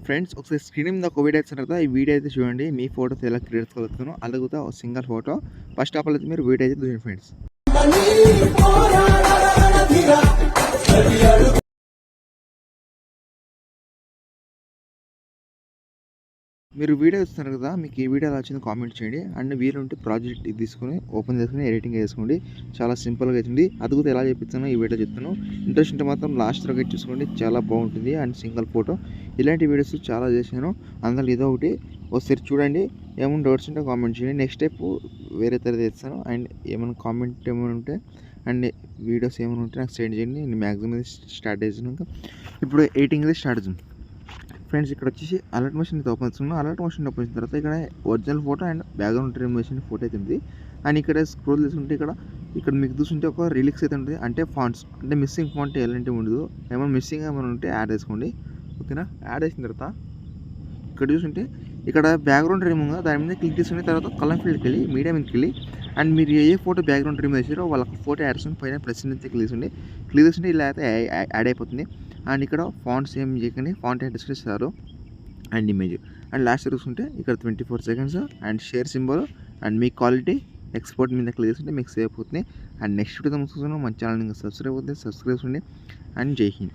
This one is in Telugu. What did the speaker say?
ఫ్రెండ్స్ ఒకసారి స్క్రీన్ మీద ఒక వీడియో వచ్చిన తర్వాత ఈ వీడియో అయితే చూడండి. మీ ఫోటోస్ ఎలా క్రియేట్ చేసుకోగలుగుతానో అలాగుతా single photo first of all అయితే మీరు వీడియో అయితే చూడండి ఫ్రెండ్స్. మీరు వీడియో ఇస్తున్నారు కదా, మీకు ఈ వీడియో ఎలా వచ్చిందో కామెంట్ చేయండి. అండ్ వీలుంటే ప్రాజెక్ట్ ఇది తీసుకొని ఓపెన్ చేసుకుని ఎడిటింగ్ చేసుకోండి. చాలా సింపుల్గా అవుతుంది. అది కూడా ఎలా చేపిస్తానో ఈ వీడియో చెప్తాను. ఇంట్రెస్ట్ ఉంటే మాత్రం లాస్ట్ వరకు చూసుకోండి, చాలా బాగుంటుంది. అండ్ సింగిల్ ఫోటో ఇలాంటి వీడియోస్ చాలా చేశాను, అందులో ఇదో ఒకటి. ఒకసారి చూడండి, ఏమైనా డౌట్స్ ఉంటే కామెంట్ చేయండి. నెక్స్ట్ స్టెప్ వేరే తరగతి చేస్తాను. అండ్ ఏమైనా కామెంట్ ఏమైనా ఉంటే అండ్ వీడియోస్ ఏమైనా ఉంటే నాకు సెండ్ చేయండి. నేను మ్యాక్సిమం స్టార్ట్ చేసినాక ఇప్పుడు ఎడిటింగ్ అయితే స్టార్ట్ చేద్దాం ఫ్రెండ్స్. ఇక్కడ వచ్చేసి అలర్ట్ మోషన్ అయితే ఓపెన్ చేస్తున్నాను. అలర్ట్ మోషన్ ఓపెన్ చేసిన తర్వాత ఇక్కడ original photo and background trim చేసిన ఫోటో అయితే ఉంది. అండ్ ఇక్కడ స్క్రోల్ చేసుకుంటే ఇక్కడ మీకు చూస్తుంటే ఒక రిలీక్స్ అయితే ఉంటుంది. అంటే ఫాంట్స్, అంటే మిస్సింగ్ ఫాంట్ ఎలాంటివి ఉండదు. ఏమైనా మిస్సింగ్ ఏమైనా ఉంటే యాడ్ చేసుకోండి, ఓకేనా. యాడ్ చేసిన తర్వాత ఇక్కడ చూస్తుంటే ఇక్కడ బ్యాక్గ్రౌండ్ ట్రిమ్ ఉందా, దాని మీద క్లిక్ చేసుకుని తర్వాత కలర్ ఫీల్డ్కి వెళ్ళి మీడియా మీదకి వెళ్ళి అండ్ మీరు ఏ ఫోటో బ్యాక్గ్రౌండ్ ట్రిమ్ చేసారో వాళ్ళకి ఫోటో యాడ్ చేసుకుని పైన ప్లస్ అయితే క్లిక్ చేస్తుంటే ఇలా అయితే యాడ్ అయిపోతుంది. అండ్ ఇక్కడ ఫాంట్స్ ఏం చేయకండి, ఫాంట్ యాడ్ చేస్తారు అండ్ ఇమేజ్. అండ్ లాస్ట్ చూసుకుంటే ఇక్కడ 24 seconds and share symbol and me quality export మీద క్లిక్ చేస్తుంటే మీకు సేవ్ అవుతుంది. అండ్ నెక్స్ట్ వీడియో చూస్తున్నాం, మన ఛానల్ ఇంకా సబ్స్క్రైబ్ అవుతుంది, సబ్స్క్రైబ్ చేయండి. అండ్ జై హింద్.